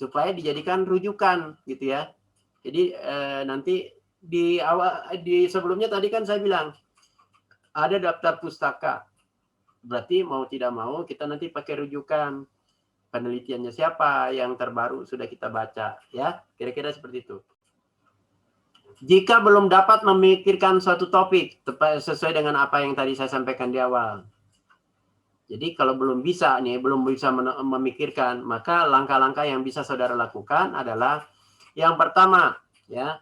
supaya dijadikan rujukan gitu ya. Jadi nanti di sebelumnya tadi kan saya bilang ada daftar pustaka. Berarti mau tidak mau kita nanti pakai rujukan penelitiannya siapa yang terbaru sudah kita baca ya. Kira-kira seperti itu. Jika belum dapat memikirkan suatu topik sesuai dengan apa yang tadi saya sampaikan di awal. Jadi kalau belum bisa memikirkan, maka langkah-langkah yang bisa saudara lakukan adalah yang pertama, ya,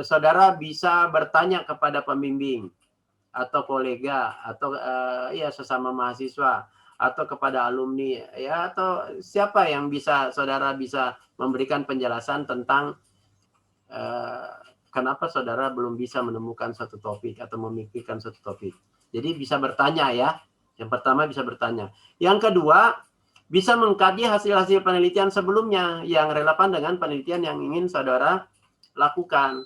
saudara bisa bertanya kepada pembimbing atau kolega atau ya sesama mahasiswa atau kepada alumni ya atau siapa yang saudara bisa memberikan penjelasan tentang kenapa saudara belum bisa menemukan satu topik atau memikirkan satu topik. Jadi bisa bertanya ya. Yang pertama bisa bertanya. Yang kedua, bisa mengkaji hasil-hasil penelitian sebelumnya yang relevan dengan penelitian yang ingin saudara lakukan.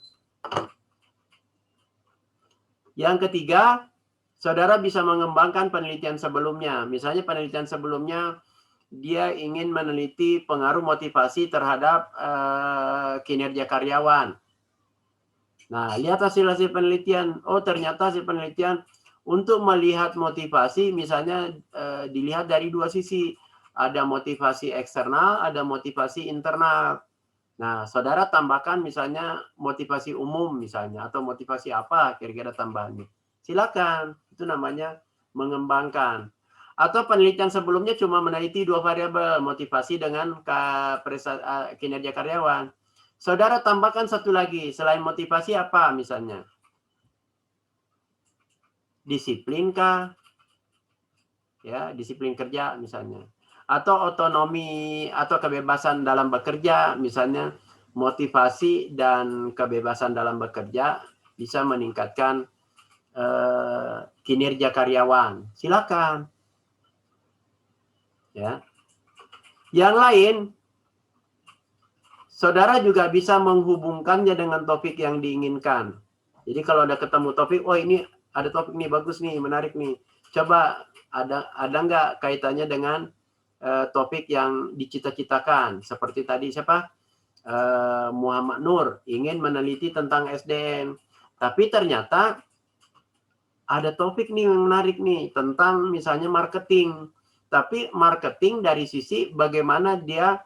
Yang ketiga, saudara bisa mengembangkan penelitian sebelumnya. Misalnya penelitian sebelumnya dia ingin meneliti pengaruh motivasi terhadap kinerja karyawan. Nah, lihat hasil-hasil penelitian. Oh, ternyata hasil penelitian untuk melihat motivasi, misalnya dilihat dari dua sisi. Ada motivasi eksternal, ada motivasi internal. Nah, saudara tambahkan misalnya motivasi umum misalnya, atau motivasi apa kira-kira tambahannya. Silakan, itu namanya mengembangkan. Atau penelitian sebelumnya cuma meneliti dua variabel, motivasi dengan kinerja karyawan. Saudara tambahkan satu lagi, selain motivasi apa misalnya? Disiplin kah? Ya, disiplin kerja misalnya. Atau otonomi atau kebebasan dalam bekerja, misalnya motivasi dan kebebasan dalam bekerja bisa meningkatkan kinerja karyawan. Silakan. Ya. Yang lain, saudara juga bisa menghubungkannya dengan topik yang diinginkan. Jadi kalau ada ketemu topik, oh ini ada topik nih, bagus nih, menarik nih. Coba ada nggak kaitannya dengan topik yang dicita-citakan? Seperti tadi siapa? Muhammad Nur ingin meneliti tentang SDM. Tapi ternyata ada topik nih yang menarik nih tentang misalnya marketing. Tapi marketing dari sisi bagaimana dia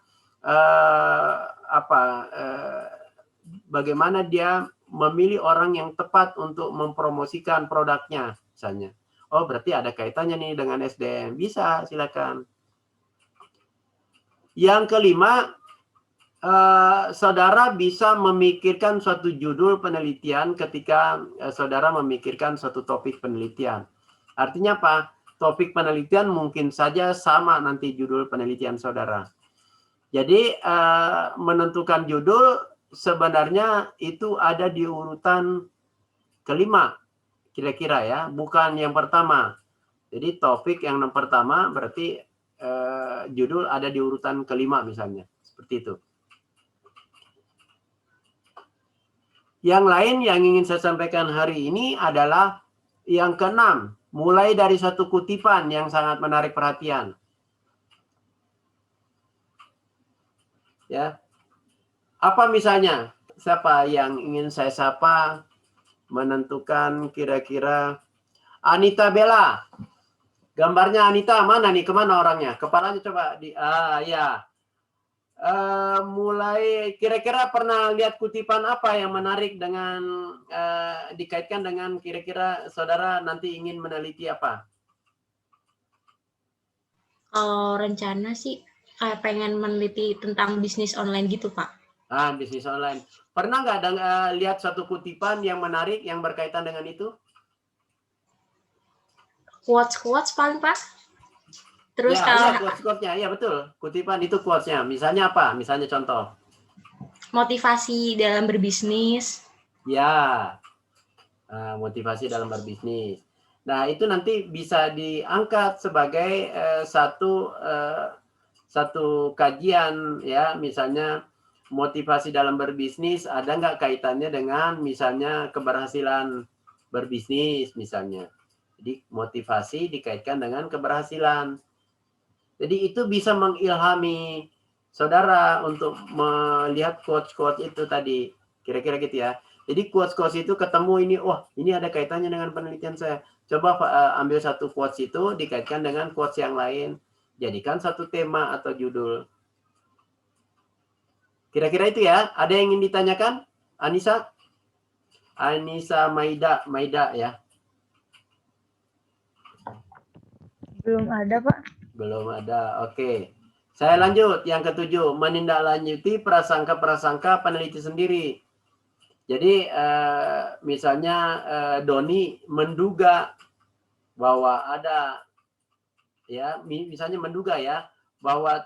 bagaimana dia memilih orang yang tepat untuk mempromosikan produknya misalnya. Oh, berarti ada kaitannya nih dengan SDM. Bisa, silakan. Yang kelima, saudara bisa memikirkan suatu judul penelitian ketika saudara memikirkan suatu topik penelitian. Artinya apa? Topik penelitian mungkin saja sama nanti judul penelitian saudara. Jadi menentukan judul sebenarnya itu ada di urutan kelima kira-kira ya, bukan yang pertama. Jadi topik yang pertama berarti judul ada di urutan kelima misalnya, seperti itu. Yang lain yang ingin saya sampaikan hari ini adalah yang keenam, mulai dari satu kutipan yang sangat menarik perhatian. Ya. Apa misalnya? Siapa yang ingin saya sapa? Menentukan kira-kira Anita Bella. Gambarnya Anita mana nih? Kemana orangnya? Kepalanya coba di ya. Mulai kira-kira pernah lihat kutipan apa yang menarik dengan dikaitkan dengan kira-kira saudara nanti ingin meneliti apa? Kalau rencana sih pengen meneliti tentang bisnis online gitu, Pak. Bisnis online. Pernah nggak lihat satu kutipan yang menarik yang berkaitan dengan itu? Quotes paling, Pak. Terus ya, kalau quotes-quotesnya, ya betul. Kutipan itu quotesnya. Misalnya apa? Misalnya contoh. motivasi dalam berbisnis. Ya, motivasi dalam berbisnis. Nah, itu nanti bisa diangkat sebagai satu kajian ya, misalnya motivasi dalam berbisnis ada nggak kaitannya dengan misalnya keberhasilan berbisnis misalnya. Jadi motivasi dikaitkan dengan keberhasilan. Jadi itu bisa mengilhami saudara untuk melihat quotes-quotes itu tadi. Kira-kira gitu ya. Jadi quotes-quotes itu ketemu ini, wah ini ada kaitannya dengan penelitian saya. Coba ambil satu quotes itu dikaitkan dengan quotes yang lain. Jadikan satu tema atau judul. Kira-kira itu ya. Ada yang ingin ditanyakan? Anissa? Anissa Maida ya. Belum ada, Pak. Belum ada. Oke. Saya lanjut yang ketujuh, menindaklanjuti prasangka-prasangka peneliti sendiri. Jadi misalnya Doni menduga bahwa ada ya misalnya menduga ya bahwa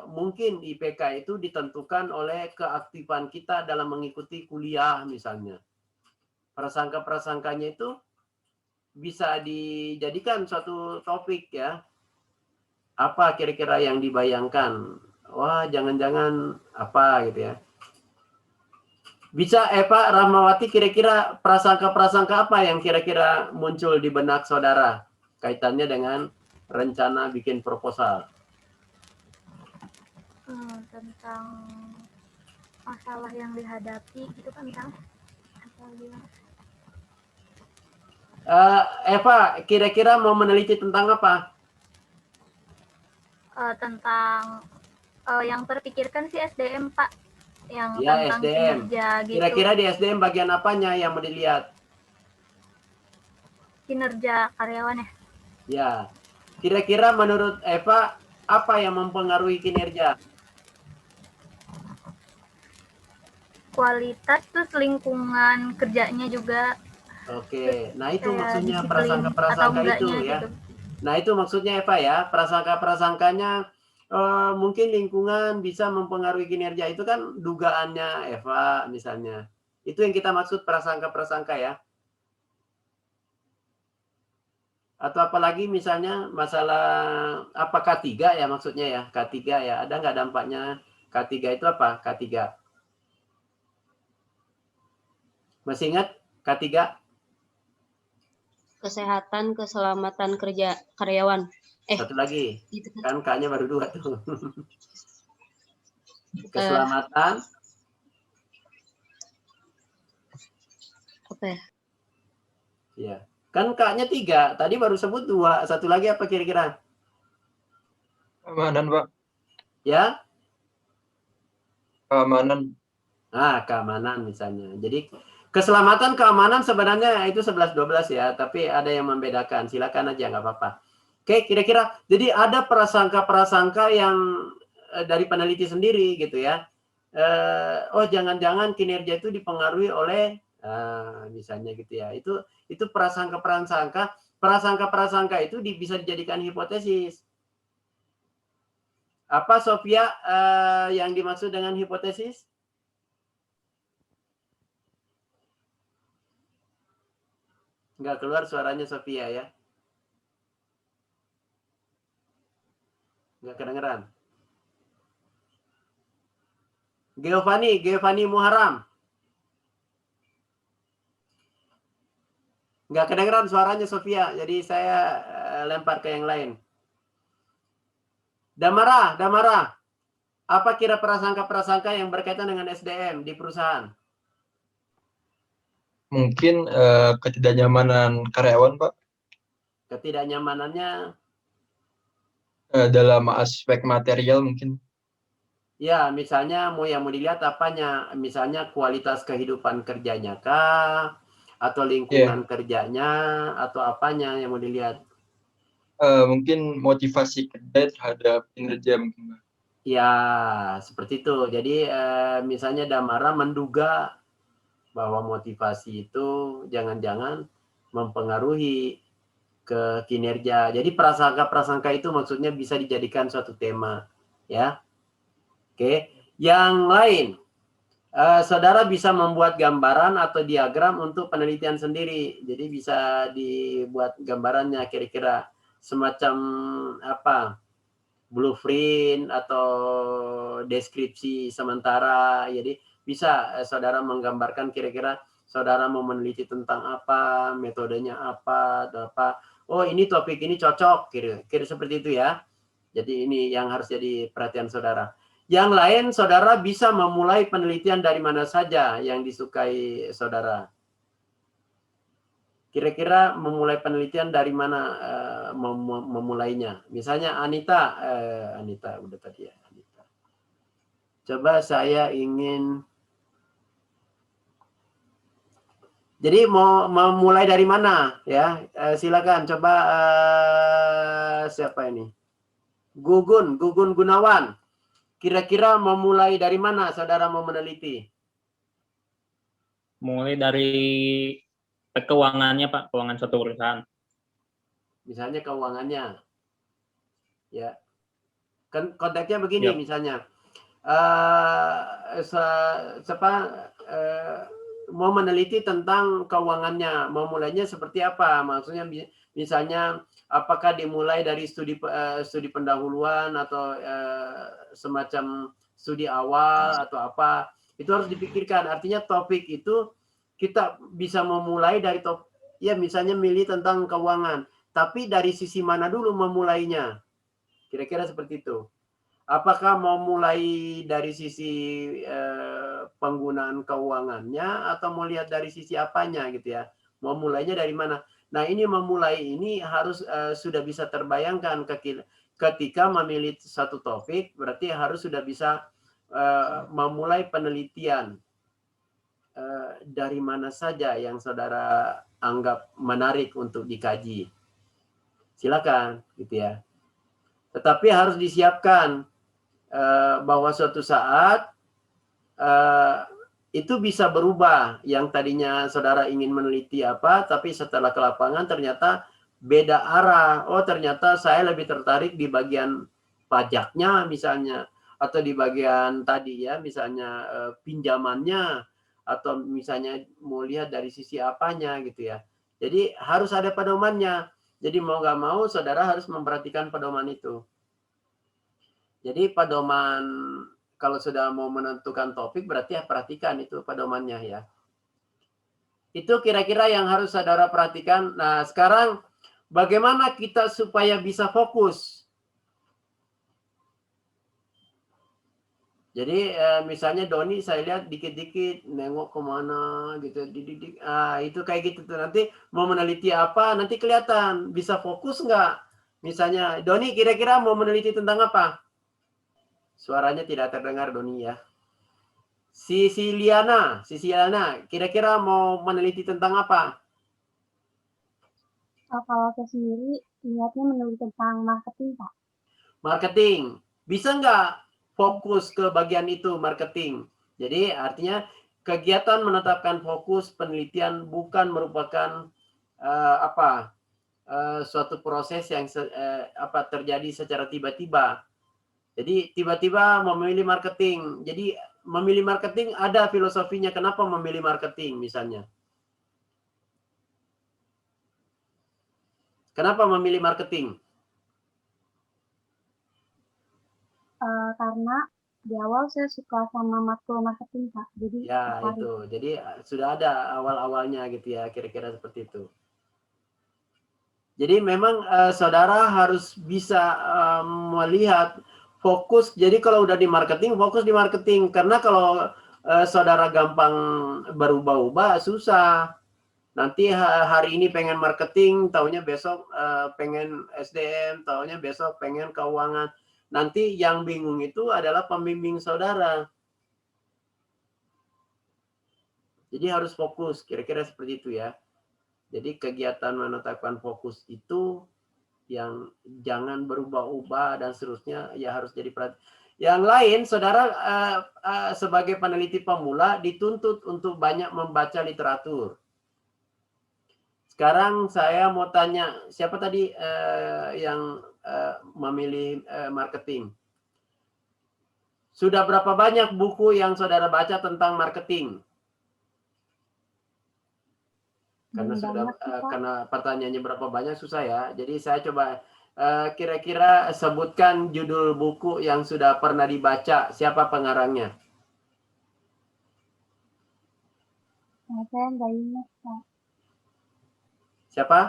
mungkin IPK itu ditentukan oleh keaktifan kita dalam mengikuti kuliah misalnya. Prasangka-prasangkanya itu bisa dijadikan suatu topik ya. Apa kira-kira yang dibayangkan? Wah, jangan-jangan apa gitu ya. Bisa Pak Rahmawati, kira-kira prasangka-prasangka apa yang kira-kira muncul di benak saudara kaitannya dengan rencana bikin proposal? Tentang masalah yang dihadapi itu kan Kang. Eva, kira-kira mau meneliti tentang apa? Tentang yang terpikirkan sih SDM, Pak. Yang Ya, tentang SDM. kinerja gitu. Kira-kira di SDM bagian apanya yang mau dilihat? Kinerja karyawan ya. Ya. Kira-kira menurut Eva apa yang mempengaruhi kinerja? Kualitas terus lingkungan kerjanya juga. Oke, nah itu maksudnya disiplin prasangka-prasangka atau itu ya. gitu. Nah itu maksudnya Eva ya, prasangka-prasangkanya mungkin lingkungan bisa mempengaruhi kinerja, itu kan dugaannya Eva misalnya. Itu yang kita maksud prasangka-prasangka ya. Atau apalagi misalnya masalah apa K3 ya maksudnya ya, K3 ya. Ada nggak dampaknya K3 itu apa? K3. Masih ingat K3? Kesehatan, keselamatan kerja karyawan. Satu lagi. Gitu Kan K-nya baru 2 tuh. Keselamatan. Apa ya? Ya. Kan K-nya 3. Tadi baru sebut 2. Satu lagi apa kira-kira? Keamanan, Pak. Ya? Keamanan. Nah, keamanan misalnya. Jadi keselamatan, keamanan sebenarnya itu 11-12 ya, tapi ada yang membedakan. Silakan aja, nggak apa-apa. Oke, kira-kira jadi ada prasangka-prasangka yang dari peneliti sendiri gitu ya. Oh, jangan-jangan kinerja itu dipengaruhi oleh misalnya gitu ya. Itu prasangka-prasangka itu bisa dijadikan hipotesis. Apa Sofia yang dimaksud dengan hipotesis? Nggak keluar suaranya Sofia ya. Nggak kedengeran. Giovanni Muharam. Nggak kedengeran suaranya Sofia, jadi saya lempar ke yang lain. Damara. Apa kira prasangka-prasangka yang berkaitan dengan SDM di perusahaan? Mungkin ketidaknyamanan karyawan, Pak. Ketidaknyamanannya? Dalam aspek material mungkin. Ya, misalnya yang mau dilihat apanya? Misalnya kualitas kehidupan kerjanya kah? Atau lingkungan kerjanya? Atau apanya yang mau dilihat? Mungkin motivasi kerja terhadap kinerja mungkin, Pak. Ya, seperti itu. Jadi misalnya Damara menduga bahwa motivasi itu jangan-jangan mempengaruhi ke kinerja. Jadi prasangka-prasangka itu maksudnya bisa dijadikan suatu tema, ya. Oke, yang lain, saudara bisa membuat gambaran atau diagram untuk penelitian sendiri. Jadi bisa dibuat gambarannya kira-kira semacam apa? Blueprint atau deskripsi sementara. Jadi bisa saudara menggambarkan kira-kira saudara mau meneliti tentang apa, metodenya apa, atau apa. Oh, ini topik ini cocok, kira-kira seperti itu ya. Jadi ini yang harus jadi perhatian saudara. Yang lain, saudara bisa memulai penelitian dari mana saja yang disukai saudara. Kira-kira memulai penelitian dari mana memulainya? Misalnya Anita, Anita udah tadi ya. Anita. Coba saya ingin. Jadi mau memulai dari mana ya? Silakan coba siapa ini? Gugun Gunawan. Kira-kira memulai dari mana saudara mau meneliti? Mulai dari keuangannya Pak, keuangan suatu perusahaan. Misalnya keuangannya. Ya. Konteksnya begini Yep. misalnya. Mau meneliti tentang keuangannya, mau mulainya seperti apa? Maksudnya misalnya apakah dimulai dari studi pendahuluan atau semacam studi awal atau apa? Itu harus dipikirkan. Artinya topik itu kita bisa memulai dari ya misalnya milih tentang keuangan, tapi dari sisi mana dulu memulainya? Kira-kira seperti itu. Apakah mau mulai dari sisi penggunaan keuangannya atau mau lihat dari sisi apanya gitu ya? Mau mulainya dari mana? Nah, ini memulai ini harus sudah bisa terbayangkan ketika memilih satu topik, berarti harus sudah bisa memulai penelitian dari mana saja yang saudara anggap menarik untuk dikaji. Silakan gitu ya. Tetapi harus disiapkan bahwa suatu saat itu bisa berubah. Yang tadinya saudara ingin meneliti apa, tapi setelah ke lapangan ternyata beda arah. Oh, ternyata saya lebih tertarik di bagian pajaknya misalnya, atau di bagian tadi ya, misalnya pinjamannya, atau misalnya mau lihat dari sisi apanya gitu ya. Jadi harus ada pedomannya. Jadi mau nggak mau saudara harus memperhatikan pedoman itu. Jadi pedoman kalau sudah mau menentukan topik berarti ya perhatikan itu pedomannya ya. Itu kira-kira yang harus saudara perhatikan. Nah, sekarang bagaimana kita supaya bisa fokus? Jadi misalnya Doni saya lihat dikit-dikit nengok kemana gitu, itu kayak gitu tuh. Nanti mau meneliti apa nanti kelihatan bisa fokus nggak? Misalnya Doni kira-kira mau meneliti tentang apa? Suaranya tidak terdengar Doni ya. Sisiliana, kira-kira mau meneliti tentang apa? Kalau saya sendiri niatnya meneliti tentang marketing, Pak. Marketing. Bisa nggak fokus ke bagian itu marketing? Jadi artinya kegiatan menetapkan fokus penelitian bukan merupakan suatu proses yang terjadi secara tiba-tiba. Jadi tiba-tiba memilih marketing. Jadi memilih marketing ada filosofinya. Kenapa memilih marketing misalnya? Kenapa memilih marketing? Karena di awal saya suka sama matkul marketing, Pak. Jadi ya itu. Jadi sudah ada awal-awalnya gitu ya, kira-kira seperti itu. Jadi memang saudara harus bisa melihat fokus. Jadi kalau udah di marketing, fokus di marketing. Karena kalau saudara gampang berubah-ubah, susah. Nanti hari ini pengen marketing, taunya besok pengen SDM, taunya besok pengen keuangan. Nanti yang bingung itu adalah pembimbing saudara. Jadi harus fokus, kira-kira seperti itu ya. Jadi kegiatan menetapkan fokus itu yang jangan berubah-ubah dan seterusnya ya harus jadi perhatian. Yang lain, saudara sebagai peneliti pemula dituntut untuk banyak membaca literatur. Sekarang saya mau tanya, siapa tadi yang memilih marketing? Sudah berapa banyak buku yang saudara baca tentang marketing? Karena pertanyaannya berapa banyak susah ya. Jadi saya coba kira-kira sebutkan judul buku yang sudah pernah dibaca. Siapa pengarangnya? Saya nggak ingat, Pak. Siapa?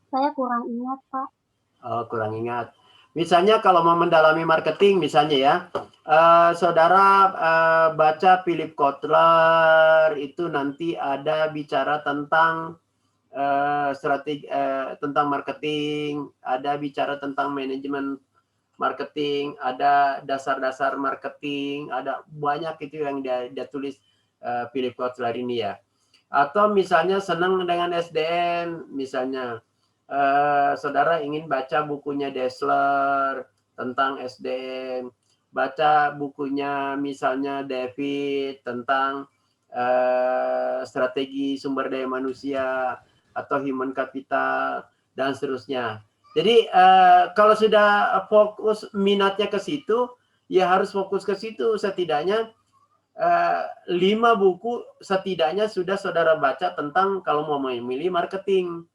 Saya kurang ingat, Pak. Oh, kurang ingat. Misalnya kalau mau mendalami marketing, misalnya ya, saudara baca Philip Kotler, itu nanti ada bicara tentang strategi tentang marketing, ada bicara tentang manajemen marketing, ada dasar-dasar marketing, ada banyak itu yang dia tulis Philip Kotler ini ya. Atau misalnya senang dengan SDM, misalnya saudara ingin baca bukunya Dessler tentang SDM, baca bukunya misalnya David tentang strategi sumber daya manusia atau human capital dan seterusnya. Jadi kalau sudah fokus minatnya ke situ, ya harus fokus ke situ. Setidaknya 5 buku setidaknya sudah saudara baca tentang kalau mau memilih marketing.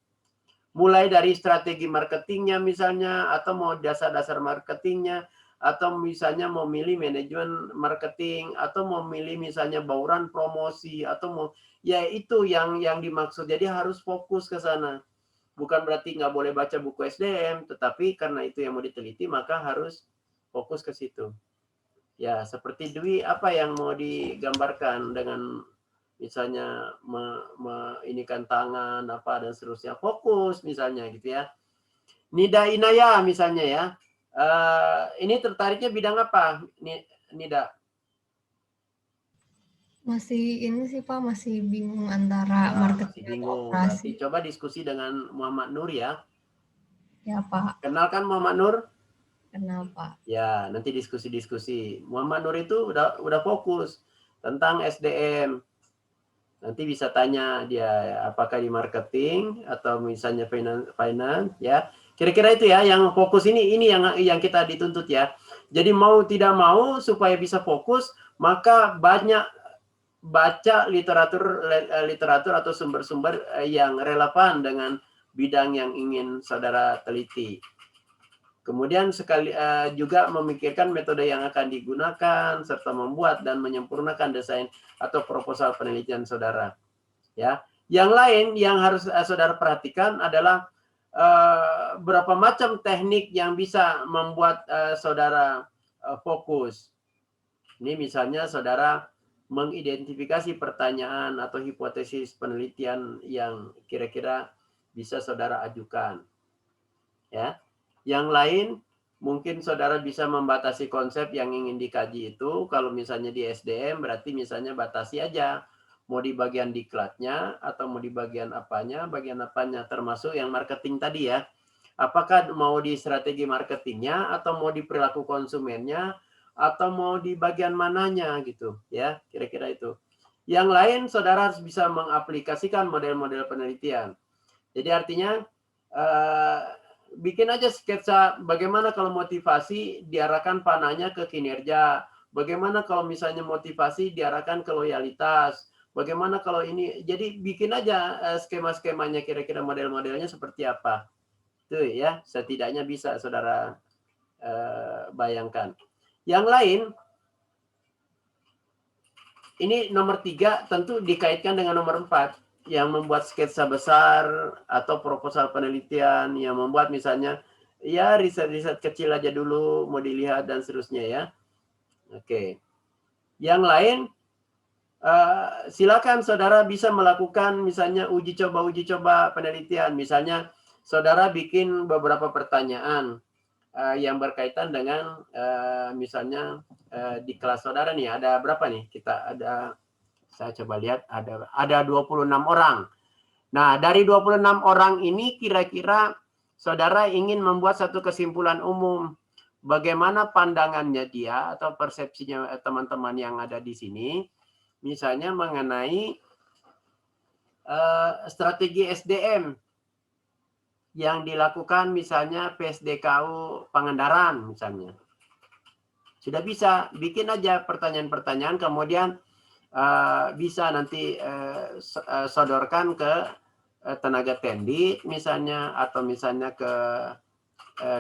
Mulai dari strategi marketingnya misalnya, atau mau dasar-dasar marketingnya, atau misalnya mau milih manajemen marketing, atau mau milih misalnya bauran promosi, atau mau, ya itu yang dimaksud. Jadi harus fokus ke sana. Bukan berarti nggak boleh baca buku SDM, tetapi karena itu yang mau diteliti, maka harus fokus ke situ. Ya, seperti Dwi, apa yang mau digambarkan dengan misalnya inikan tangan apa dan seterusnya, fokus misalnya gitu ya. Nida Inaya misalnya ya, ini tertariknya bidang apa Nida? Masih ini sih Pak, masih bingung antara marketing Masih dan bingung. operasi. Berarti coba diskusi dengan Muhammad Nur ya. Ya Pak, Kenalkan Muhammad Nur? kenal Pak. Ya, nanti diskusi-diskusi. Muhammad Nur itu udah fokus tentang SDM. Nanti bisa tanya dia apakah di marketing atau misalnya finance ya. Kira-kira itu ya yang fokus ini yang kita dituntut ya. Jadi mau tidak mau supaya bisa fokus, maka banyak baca literatur atau sumber-sumber yang relevan dengan bidang yang ingin saudara teliti. Kemudian juga memikirkan metode yang akan digunakan serta membuat dan menyempurnakan desain atau proposal penelitian saudara. Ya, yang lain yang harus saudara perhatikan adalah berapa macam teknik yang bisa membuat saudara fokus. Ini misalnya saudara mengidentifikasi pertanyaan atau hipotesis penelitian yang kira-kira bisa saudara ajukan. Ya. Yang lain, mungkin saudara bisa membatasi konsep yang ingin dikaji itu. Kalau misalnya di SDM, berarti misalnya batasi aja. Mau di bagian diklatnya, atau mau di bagian apanya, termasuk yang marketing tadi ya. Apakah mau di strategi marketingnya, atau mau di perilaku konsumennya, atau mau di bagian mananya gitu ya, kira-kira itu. Yang lain, saudara harus bisa mengaplikasikan model-model penelitian. Jadi artinya, bikin aja sketsa bagaimana kalau motivasi diarahkan panahnya ke kinerja, bagaimana kalau misalnya motivasi diarahkan ke loyalitas, bagaimana kalau ini, jadi bikin aja skema-skemanya, kira-kira model-modelnya seperti apa. Itu ya, setidaknya bisa saudara bayangkan. Yang lain, ini nomor 3 tentu dikaitkan dengan nomor 4. Yang membuat sketsa besar atau proposal penelitian, yang membuat misalnya ya riset-riset kecil aja dulu mau dilihat dan seterusnya ya. Oke. Yang lain silakan saudara bisa melakukan misalnya uji coba penelitian. Misalnya saudara bikin beberapa pertanyaan yang berkaitan dengan misalnya di kelas saudara nih ada berapa nih? Saya coba lihat ada 26 orang. Nah, dari 26 orang ini kira-kira saudara ingin membuat satu kesimpulan umum. Bagaimana pandangannya dia atau persepsinya teman-teman yang ada di sini. Misalnya mengenai strategi SDM yang dilakukan misalnya PSDKU Pangandaran misalnya. Sudah bisa, bikin aja pertanyaan-pertanyaan kemudian bisa nanti sodorkan ke tenaga tendit misalnya, atau misalnya ke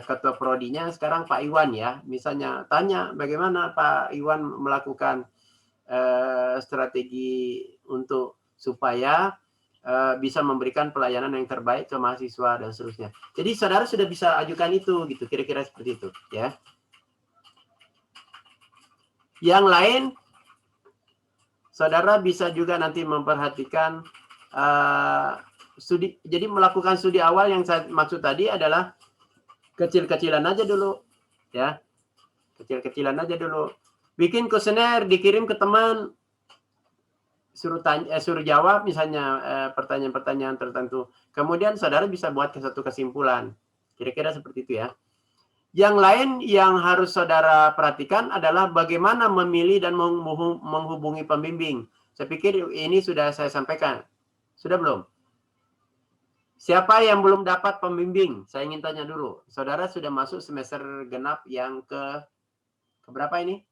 ketua prodinya sekarang Pak Iwan ya, misalnya tanya bagaimana Pak Iwan melakukan strategi untuk supaya bisa memberikan pelayanan yang terbaik ke mahasiswa dan seterusnya. Jadi saudara sudah bisa ajukan itu gitu, kira-kira seperti itu ya. Yang lain, saudara bisa juga nanti memperhatikan studi. Jadi melakukan studi awal yang saya maksud tadi adalah kecil-kecilan aja dulu ya, kecil-kecilan aja dulu. Bikin kuesioner, dikirim ke teman, suruh tanya, suruh jawab misalnya pertanyaan-pertanyaan tertentu. Kemudian saudara bisa buat satu kesimpulan. Kira-kira seperti itu ya. Yang lain yang harus saudara perhatikan adalah bagaimana memilih dan menghubungi pembimbing. Saya pikir ini sudah saya sampaikan. Sudah belum? Siapa yang belum dapat pembimbing? Saya ingin tanya dulu. Saudara sudah masuk semester genap yang ke berapa ini?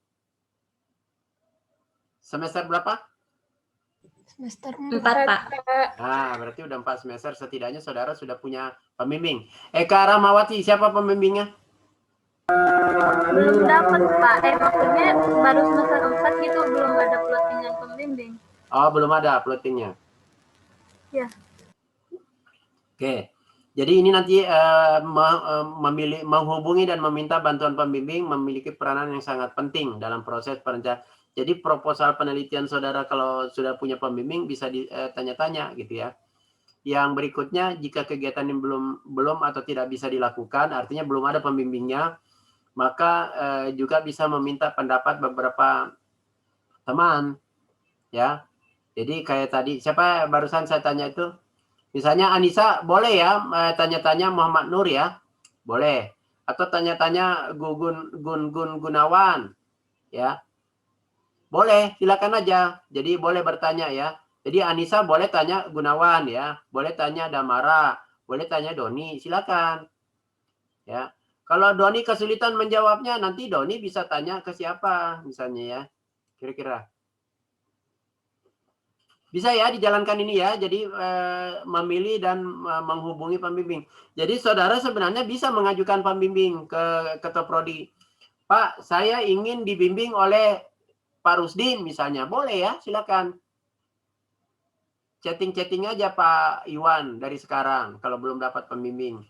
Semester berapa? Semester 4, Pak. Nah, berarti udah 4 semester, setidaknya saudara sudah punya pembimbing. Eka Ramawati, siapa pembimbingnya? Belum dapat, Pak. Maksudnya baru semester 4 gitu, belum ada plottingan pembimbing. Oh, belum ada plottingnya. Ya. Oke. Jadi ini nanti menghubungi dan meminta bantuan pembimbing memiliki peranan yang sangat penting dalam proses perencanaan. Jadi proposal penelitian saudara kalau sudah punya pembimbing bisa ditanya-tanya gitu ya. Yang berikutnya, jika kegiatan ini belum atau tidak bisa dilakukan, artinya belum ada pembimbingnya, maka juga bisa meminta pendapat beberapa teman ya. Jadi kayak tadi, siapa barusan saya tanya itu? Misalnya Anissa, boleh ya tanya-tanya Muhammad Nur ya? Boleh. Atau tanya-tanya Gun Gunawan ya? Boleh, silakan aja. Jadi boleh bertanya ya. Jadi Anissa boleh tanya Gunawan ya, boleh tanya Damara, boleh tanya Doni, silakan. Ya. Kalau Doni kesulitan menjawabnya, nanti Doni bisa tanya ke siapa misalnya ya. Kira-kira. Bisa ya dijalankan ini ya. Jadi memilih dan menghubungi pembimbing. Jadi saudara sebenarnya bisa mengajukan pembimbing ke Ketua Prodi. Pak, saya ingin dibimbing oleh Pak Rusdin misalnya, boleh ya, silakan. Chatting aja Pak Iwan dari sekarang kalau belum dapat pembimbing.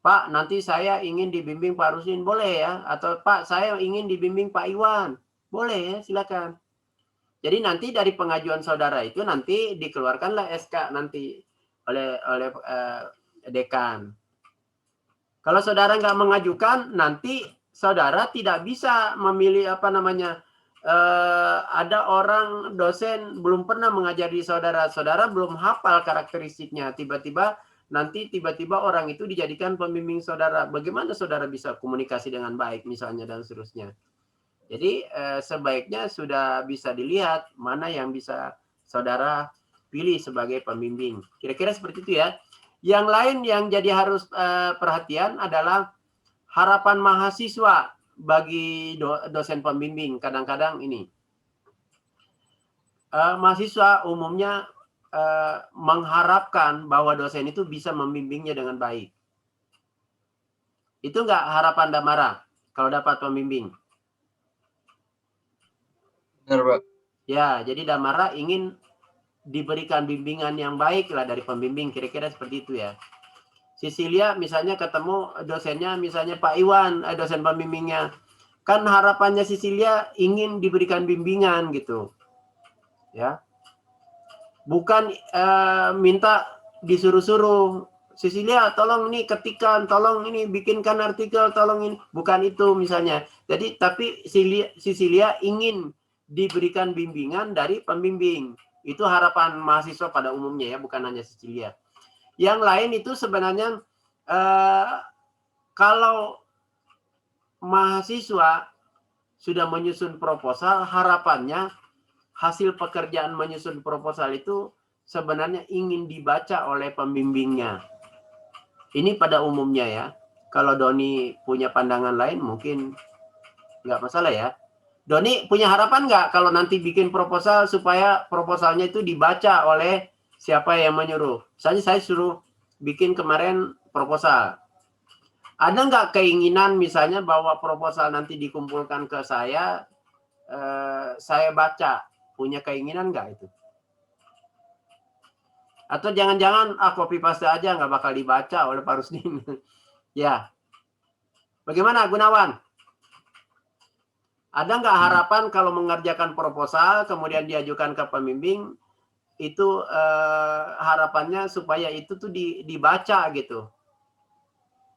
Pak, nanti saya ingin dibimbing Pak Rusdin, boleh ya? Atau Pak, saya ingin dibimbing Pak Iwan, boleh ya, silakan. Jadi nanti dari pengajuan saudara itu nanti dikeluarkanlah SK nanti oleh dekan. Kalau saudara nggak mengajukan, nanti saudara tidak bisa memilih apa namanya. Ada orang dosen belum pernah mengajari saudara belum hafal karakteristiknya, tiba-tiba orang itu dijadikan pembimbing saudara. Bagaimana saudara bisa komunikasi dengan baik misalnya dan seterusnya. Jadi sebaiknya sudah bisa dilihat mana yang bisa saudara pilih sebagai pembimbing. Kira-kira seperti itu ya. Yang lain yang jadi harus perhatian adalah harapan mahasiswa bagi dosen pembimbing. Kadang-kadang ini mahasiswa umumnya mengharapkan bahwa dosen itu bisa membimbingnya dengan baik. Itu enggak harapan Damara kalau dapat pembimbing? Benar, Pak. Ya, jadi Damara ingin diberikan bimbingan yang baik lah dari pembimbing, kira-kira seperti itu ya. Cecilia misalnya ketemu dosennya, misalnya Pak Iwan, dosen pembimbingnya. Kan harapannya Cecilia ingin diberikan bimbingan gitu. Ya. Bukan minta disuruh-suruh. Cecilia tolong ini ketikan, tolong ini bikinkan artikel, tolong ini. Bukan itu misalnya. Jadi tapi Cecilia ingin diberikan bimbingan dari pembimbing. Itu harapan mahasiswa pada umumnya ya, bukan hanya Cecilia. Yang lain itu sebenarnya kalau mahasiswa sudah menyusun proposal, harapannya hasil pekerjaan menyusun proposal itu sebenarnya ingin dibaca oleh pembimbingnya. Ini pada umumnya ya. Kalau Doni punya pandangan lain mungkin nggak masalah ya. Doni punya harapan nggak kalau nanti bikin proposal supaya proposalnya itu dibaca oleh siapa yang menyuruh? Misalnya saya suruh bikin kemarin proposal. Ada nggak keinginan misalnya bahwa proposal nanti dikumpulkan ke saya baca? Punya keinginan nggak itu? Atau jangan-jangan copy paste aja nggak bakal dibaca oleh Pak Rusdin. Ya. Bagaimana Gunawan? Ada nggak harapan kalau mengerjakan proposal kemudian diajukan ke pembimbing itu harapannya supaya itu tuh dibaca gitu?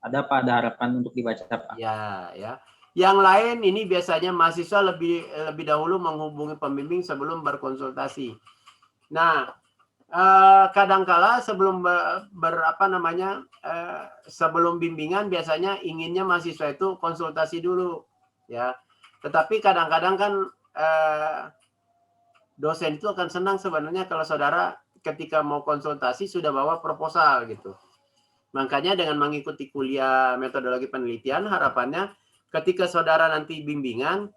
Ada Pak, ada harapan untuk dibaca Pak. Ya, ya. Yang lain ini biasanya mahasiswa lebih dahulu menghubungi pembimbing sebelum berkonsultasi. Nah, kadangkala sebelum sebelum bimbingan biasanya inginnya mahasiswa itu konsultasi dulu, ya. Tetapi kadang-kadang kan dosen itu akan senang sebenarnya kalau saudara ketika mau konsultasi sudah bawa proposal gitu. Makanya dengan mengikuti kuliah metodologi penelitian harapannya ketika saudara nanti bimbingan,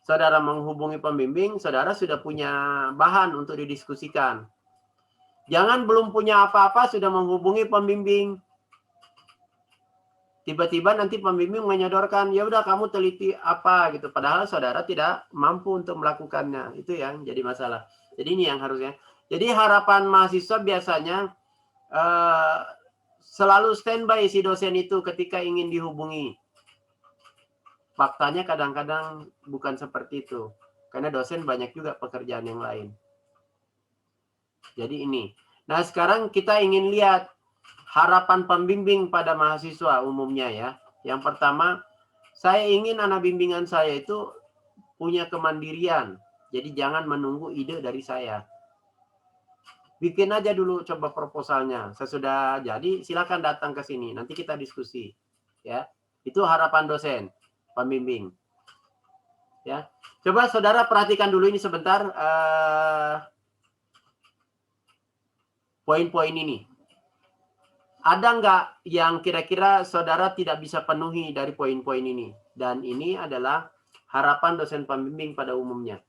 saudara menghubungi pembimbing, saudara sudah punya bahan untuk didiskusikan. Jangan belum punya apa-apa sudah menghubungi pembimbing. Tiba-tiba nanti pembimbing menyodorkan, ya udah kamu teliti apa gitu. Padahal saudara tidak mampu untuk melakukannya. Itu yang jadi masalah. Jadi ini yang harusnya. Jadi harapan mahasiswa biasanya selalu standby si dosen itu ketika ingin dihubungi. Faktanya kadang-kadang bukan seperti itu. Karena dosen banyak juga pekerjaan yang lain. Jadi ini. Nah sekarang kita ingin lihat harapan pembimbing pada mahasiswa umumnya ya. Yang pertama, saya ingin anak bimbingan saya itu punya kemandirian. Jadi jangan menunggu ide dari saya. Bikin aja dulu coba proposalnya. Sesudah jadi silakan datang ke sini. Nanti kita diskusi. Ya. Itu harapan dosen, pembimbing. Ya. Coba saudara perhatikan dulu ini sebentar poin-poin ini. Ada nggak yang kira-kira saudara tidak bisa penuhi dari poin-poin ini? Dan ini adalah harapan dosen pembimbing pada umumnya.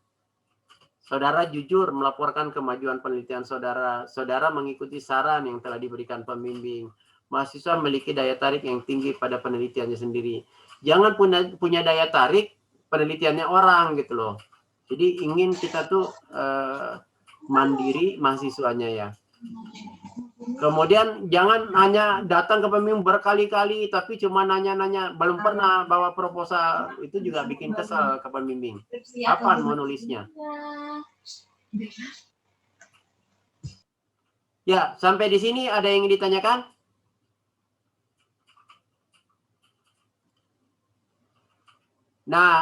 Saudara jujur melaporkan kemajuan penelitian saudara. Saudara mengikuti saran yang telah diberikan pembimbing. Mahasiswa memiliki daya tarik yang tinggi pada penelitiannya sendiri. Jangan punya daya tarik penelitiannya orang gitu loh. Jadi ingin kita tuh mandiri mahasiswanya ya. Kemudian jangan hanya datang ke pembimbing berkali-kali tapi cuma nanya-nanya, belum pernah bawa proposal, itu juga bikin kesal ke pembimbing. Kapan mau nulisnya? Ya, sampai di sini ada yang ingin ditanyakan? Nah,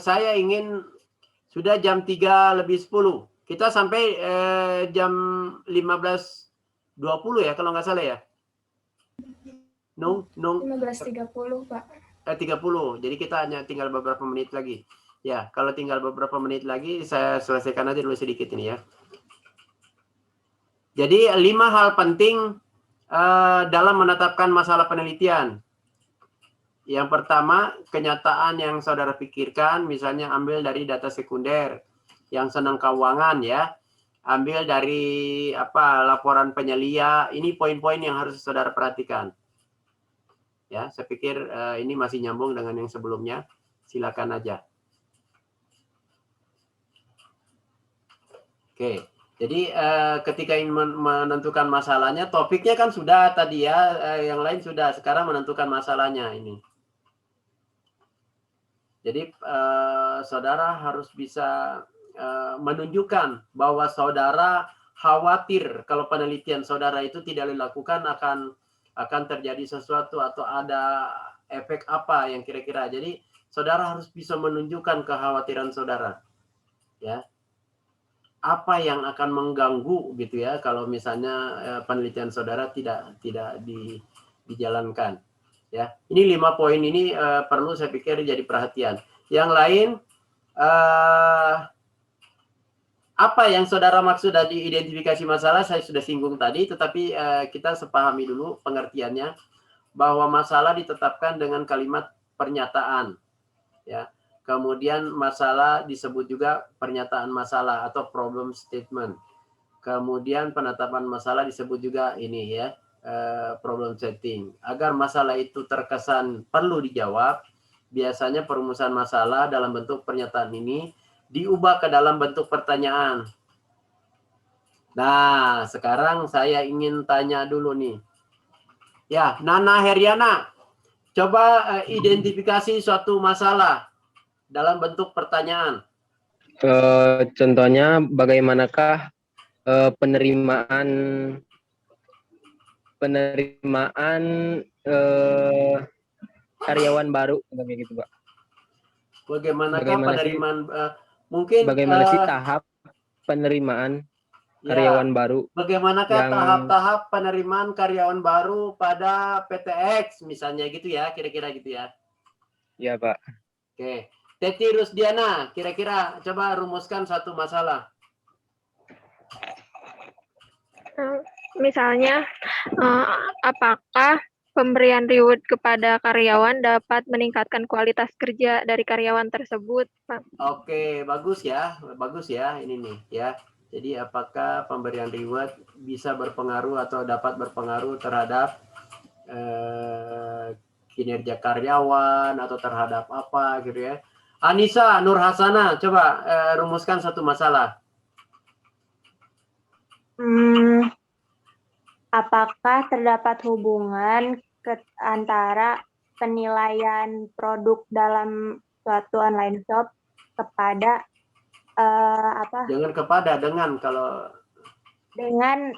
saya ingin sudah jam 3:10. Kita sampai jam 15:20 ya kalau nggak salah ya. 15.30 Pak. 30. Jadi kita hanya tinggal beberapa menit lagi. Ya, kalau tinggal beberapa menit lagi saya selesaikan aja dulu sedikit ini ya. Jadi 5 hal penting dalam menetapkan masalah penelitian. Yang pertama, kenyataan yang saudara pikirkan, misalnya ambil dari data sekunder, yang senang keuangan ya, ambil dari laporan penyelia. Ini poin-poin yang harus saudara perhatikan. Ya, saya pikir ini masih nyambung dengan yang sebelumnya. Silakan aja. Oke, jadi ketika ingin menentukan masalahnya, topiknya kan sudah tadi ya, yang lain sudah. Sekarang menentukan masalahnya ini. Jadi saudara harus bisa menunjukkan bahwa saudara khawatir kalau penelitian saudara itu tidak dilakukan akan terjadi sesuatu atau ada efek apa yang kira-kira. Jadi saudara harus bisa menunjukkan kekhawatiran saudara. Ya. Apa yang akan mengganggu gitu ya kalau misalnya penelitian saudara tidak dijalankan. Ya. Ini 5 poin ini perlu saya pikir jadi perhatian. Yang lain apa yang saudara maksud dari identifikasi masalah saya sudah singgung tadi, tetapi kita sepahami dulu pengertiannya bahwa masalah ditetapkan dengan kalimat pernyataan. Ya. Kemudian masalah disebut juga pernyataan masalah atau problem statement. Kemudian penetapan masalah disebut juga ini ya, problem setting. Agar masalah itu terkesan perlu dijawab, biasanya perumusan masalah dalam bentuk pernyataan ini diubah ke dalam bentuk pertanyaan. Nah, sekarang saya ingin tanya dulu nih. Ya, Nana Heriana, coba identifikasi suatu masalah dalam bentuk pertanyaan. Contohnya bagaimanakah penerimaan karyawan baru kayak gitu, Pak. Bagaimanakah Bagaimana sih- penerimaan mungkin Bagaimana sih tahap penerimaan karyawan baru? bagaimanakah yang- tahap-tahap penerimaan karyawan baru pada PTX misalnya gitu ya, kira-kira gitu ya. Ya, Pak. Oke. Teti Rusdiana, kira-kira coba rumuskan satu masalah. Misalnya, apakah pemberian reward kepada karyawan dapat meningkatkan kualitas kerja dari karyawan tersebut, Pak? Oke, bagus ya ini nih ya. Jadi apakah pemberian reward bisa berpengaruh atau dapat berpengaruh terhadap kinerja karyawan atau terhadap apa gitu ya. Anissa Nurhasana, coba rumuskan satu masalah. Apakah terdapat hubungan antara penilaian produk dalam suatu online shop kepada Jangan kepada, dengan kalau dengan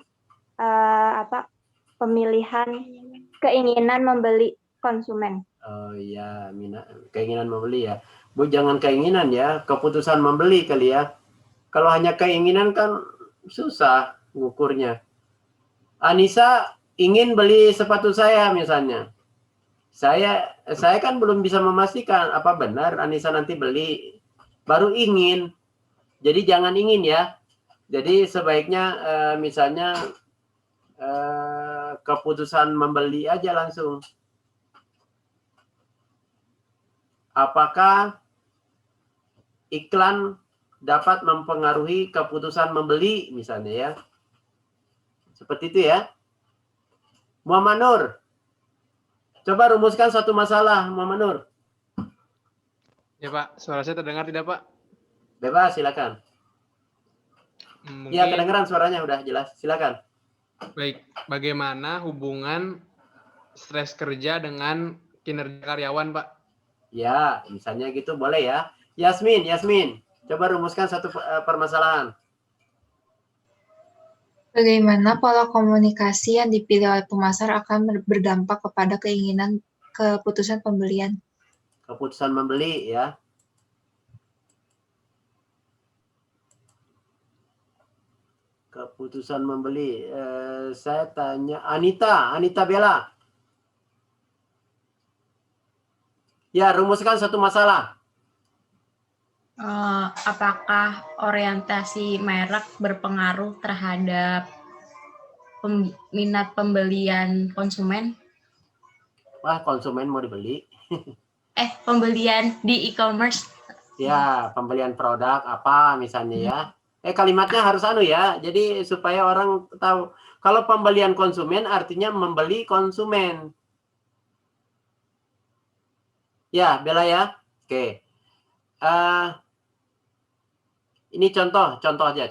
pemilihan keinginan membeli konsumen? oh iya, keinginan membeli ya. Bu, jangan keinginan ya, keputusan membeli kali ya. Kalau hanya keinginan kan susah ngukurnya. Anissa ingin beli sepatu saya misalnya. Saya kan belum bisa memastikan apa benar Anissa nanti beli. Baru ingin. Jadi jangan ingin ya. Jadi sebaiknya misalnya keputusan membeli aja langsung. Apakah iklan dapat mempengaruhi keputusan membeli misalnya ya? Seperti itu ya. Muhammad Nur, coba rumuskan satu masalah, Muhammad Nur. Ya Pak, suara saya terdengar tidak Pak? Bebas, silakan. Mungkin, Ya, kedengeran suaranya udah jelas. Silakan. baik, bagaimana hubungan stres kerja dengan kinerja karyawan Pak? Ya, misalnya gitu boleh ya. Yasmin, coba rumuskan satu permasalahan. Bagaimana pola komunikasi yang dipilih oleh pemasar akan berdampak kepada keinginan keputusan pembelian? Keputusan membeli ya. Keputusan membeli. Saya tanya Anita Bella. Ya, rumuskan satu masalah. Apakah orientasi merek berpengaruh terhadap minat pembelian konsumen? Wah, konsumen mau dibeli. Pembelian di e-commerce. Ya, pembelian produk apa misalnya ya. Kalimatnya harus ya. Jadi supaya orang tahu. Kalau pembelian konsumen artinya membeli konsumen. Ya, Bella ya. Oke. Ini contoh aja.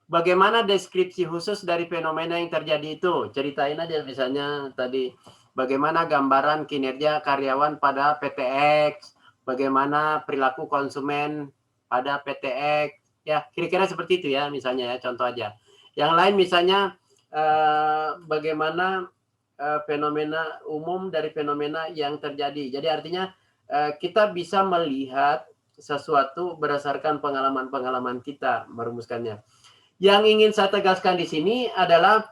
Bagaimana deskripsi khusus dari fenomena yang terjadi itu? Ceritain aja misalnya tadi. Bagaimana gambaran kinerja karyawan pada PTX? Bagaimana perilaku konsumen pada PTX? Ya, kira-kira seperti itu ya, misalnya ya, contoh aja. Yang lain misalnya bagaimana fenomena umum dari fenomena yang terjadi. Jadi artinya kita bisa melihat sesuatu berdasarkan pengalaman-pengalaman kita merumuskannya. Yang ingin saya tegaskan di sini adalah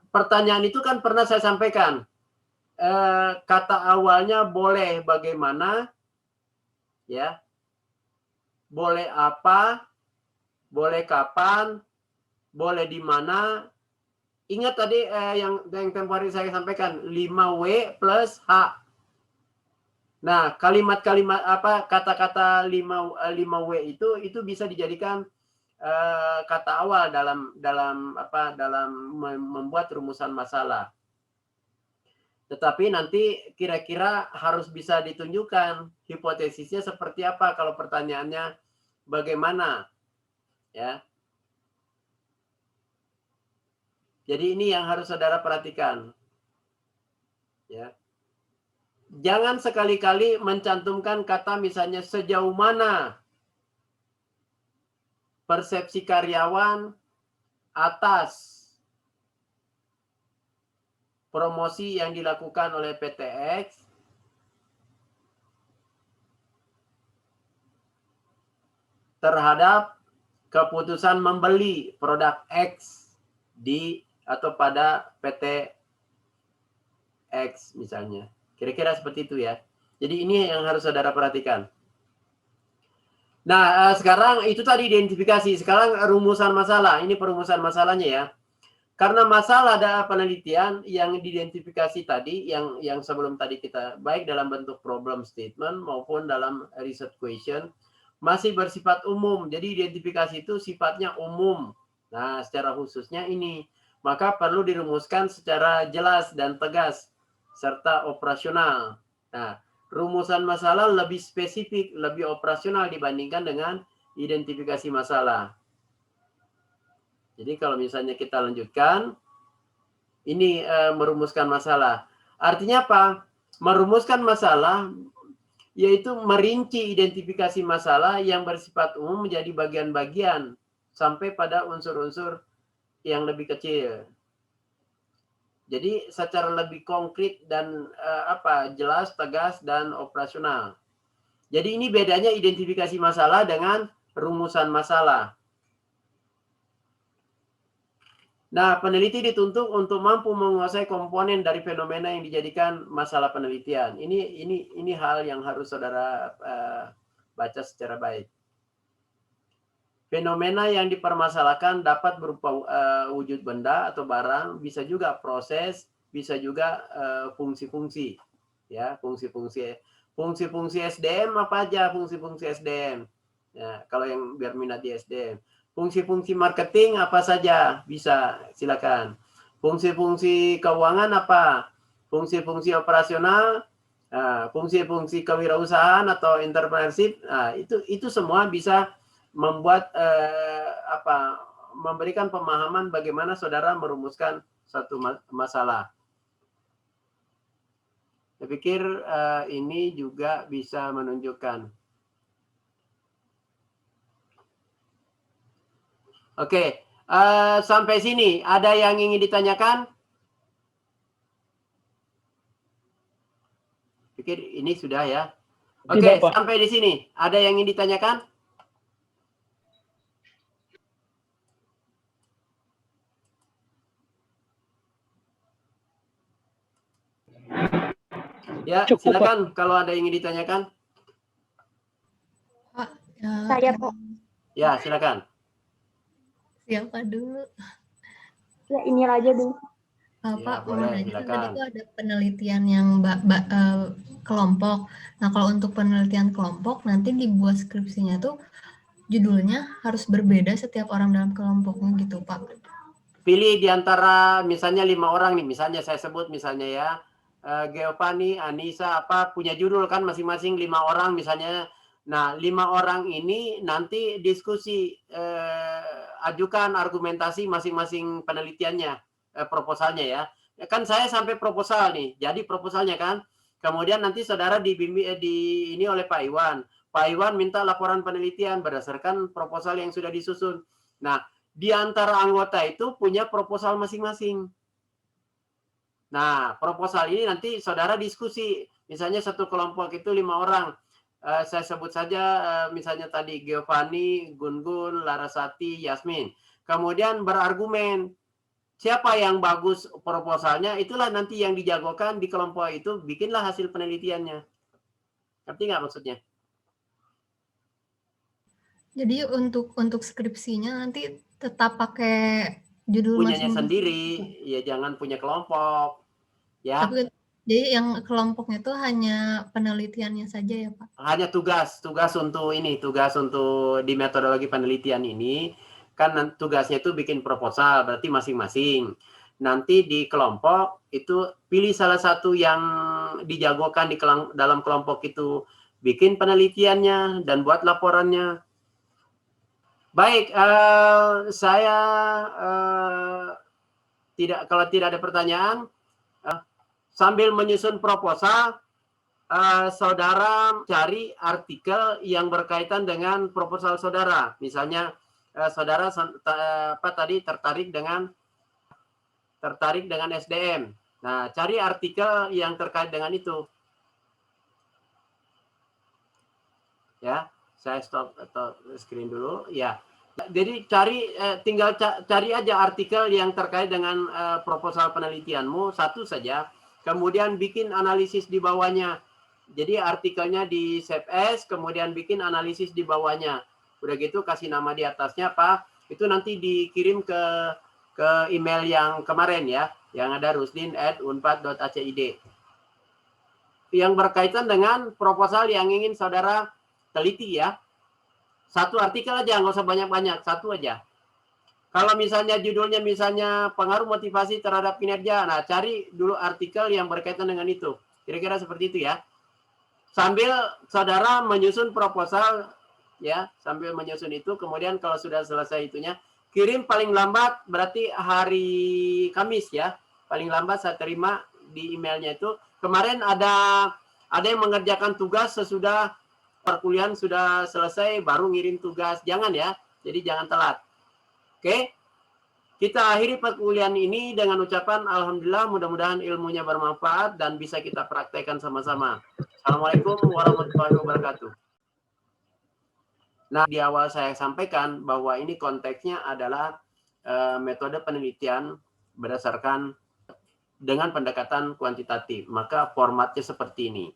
pertanyaan itu kan pernah saya sampaikan. Kata awalnya boleh bagaimana, ya, boleh apa, boleh kapan, boleh di mana. Ingat tadi yang tempo hari saya sampaikan 5W plus H. Nah, kalimat-kalimat kata-kata 5W itu bisa dijadikan kata awal dalam membuat rumusan masalah. Tetapi nanti kira-kira harus bisa ditunjukkan hipotesisnya seperti apa kalau pertanyaannya bagaimana, ya. Jadi ini yang harus saudara perhatikan. Ya. Jangan sekali-kali mencantumkan kata misalnya sejauh mana persepsi karyawan atas promosi yang dilakukan oleh PTX terhadap keputusan membeli produk X di atau pada PT X misalnya. Kira-kira seperti itu ya. Jadi ini yang harus saudara perhatikan. Nah, sekarang itu tadi identifikasi. Sekarang rumusan masalah. Ini perumusan masalahnya ya. Karena masalah ada penelitian yang diidentifikasi tadi, yang sebelum tadi kita, baik dalam bentuk problem statement maupun dalam research question, masih bersifat umum. Jadi identifikasi itu sifatnya umum. Nah, secara khususnya ini. Maka perlu dirumuskan secara jelas dan tegas, serta operasional. Nah, rumusan masalah lebih spesifik, lebih operasional dibandingkan dengan identifikasi masalah. Jadi kalau misalnya kita lanjutkan, ini merumuskan masalah. Artinya apa? Merumuskan masalah yaitu merinci identifikasi masalah yang bersifat umum menjadi bagian-bagian sampai pada unsur-unsur yang lebih kecil. Jadi secara lebih konkret dan jelas, tegas dan operasional. Jadi ini bedanya identifikasi masalah dengan rumusan masalah. Nah, peneliti dituntut untuk mampu menguasai komponen dari fenomena yang dijadikan masalah penelitian. Ini hal yang harus saudara baca secara baik. Fenomena yang dipermasalahkan dapat berupa wujud benda atau barang, bisa juga proses, bisa juga fungsi-fungsi. Ya, fungsi-fungsi SDM apa aja fungsi-fungsi SDM? Ya, kalau yang biar minat di SDM. Fungsi-fungsi marketing apa saja? Bisa, silakan. Fungsi-fungsi keuangan apa? Fungsi-fungsi operasional, fungsi-fungsi kewirausahaan atau entrepreneurship. Nah, itu semua bisa membuat memberikan pemahaman bagaimana saudara merumuskan satu masalah. Saya pikir ini juga bisa menunjukkan. Oke, sampai sini ada yang ingin ditanyakan? Pikir ini sudah ya. Oke, sampai di sini ada yang ingin ditanyakan? Ya, silakan kalau ada yang ingin ditanyakan. Pak, Saya, Pak. Ya, silakan. Siapa dulu? Ya, ini aja dulu. Pak, mau boleh, nanya kan silakan. tadi tuh ada penelitian yang kelompok. Nah, kalau untuk penelitian kelompok, nanti dibuat skripsinya tuh judulnya harus berbeda setiap orang dalam kelompoknya gitu, Pak. Pilih di antara misalnya 5 orang nih, misalnya saya sebut misalnya ya, Geopani, Anissa, punya judul kan masing-masing 5 orang misalnya. Nah, 5 orang ini nanti diskusi, ajukan argumentasi masing-masing penelitiannya, proposalnya ya. Kan saya sampai proposal nih, jadi proposalnya kan. Kemudian nanti saudara dibimbing ini oleh Pak Iwan. Pak Iwan minta laporan penelitian berdasarkan proposal yang sudah disusun. Nah, di antara anggota itu punya proposal masing-masing. Nah, proposal ini nanti saudara diskusi. Misalnya satu kelompok itu 5 orang. Saya sebut saja misalnya tadi Giovanni, Gun-Gun, Larasati, Yasmin. Kemudian berargumen. Siapa yang bagus proposalnya, itulah nanti yang dijagokan di kelompok itu, bikinlah hasil penelitiannya. Ngerti nggak maksudnya? Jadi untuk skripsinya nanti tetap pakai judul Punyanya masing-masing. sendiri, ya jangan punya kelompok. Ya. Tapi jadi yang kelompoknya itu hanya penelitiannya saja ya, Pak? Hanya tugas untuk ini, tugas untuk di metodologi penelitian ini, kan tugasnya itu bikin proposal, berarti masing-masing. Nanti di kelompok itu pilih salah satu yang dijagokan di dalam kelompok itu, bikin penelitiannya dan buat laporannya. Baik, saya kalau tidak ada pertanyaan, sambil menyusun proposal, saudara cari artikel yang berkaitan dengan proposal saudara. Misalnya saudara tertarik dengan SDM. Nah, cari artikel yang terkait dengan itu. Ya, saya stop atau screen dulu. Ya. Jadi tinggal cari aja artikel yang terkait dengan proposal penelitianmu, satu saja. Kemudian bikin analisis di bawahnya. Jadi artikelnya di save as, kemudian bikin analisis di bawahnya. Udah gitu kasih nama di atasnya apa? Itu nanti dikirim ke email yang kemarin ya, yang ada rusdin@unpad.ac.id. Yang berkaitan dengan proposal yang ingin saudara teliti ya. Satu artikel aja, nggak usah banyak-banyak, satu aja. Kalau misalnya judulnya misalnya pengaruh motivasi terhadap kinerja, nah cari dulu artikel yang berkaitan dengan itu. Kira-kira seperti itu ya. Sambil saudara menyusun proposal ya, sambil menyusun itu, kemudian kalau sudah selesai itunya, kirim paling lambat berarti hari Kamis ya. Paling lambat saya terima di emailnya itu. Kemarin ada yang mengerjakan tugas sesudah perkuliahan sudah selesai baru ngirim tugas. Jangan ya. Jadi jangan telat. Oke. Kita akhiri perkuliahan ini dengan ucapan alhamdulillah, mudah-mudahan ilmunya bermanfaat dan bisa kita praktekkan sama-sama. Assalamualaikum warahmatullahi wabarakatuh. Nah, di awal saya sampaikan bahwa ini konteksnya adalah metode penelitian berdasarkan dengan pendekatan kuantitatif. Maka formatnya seperti ini.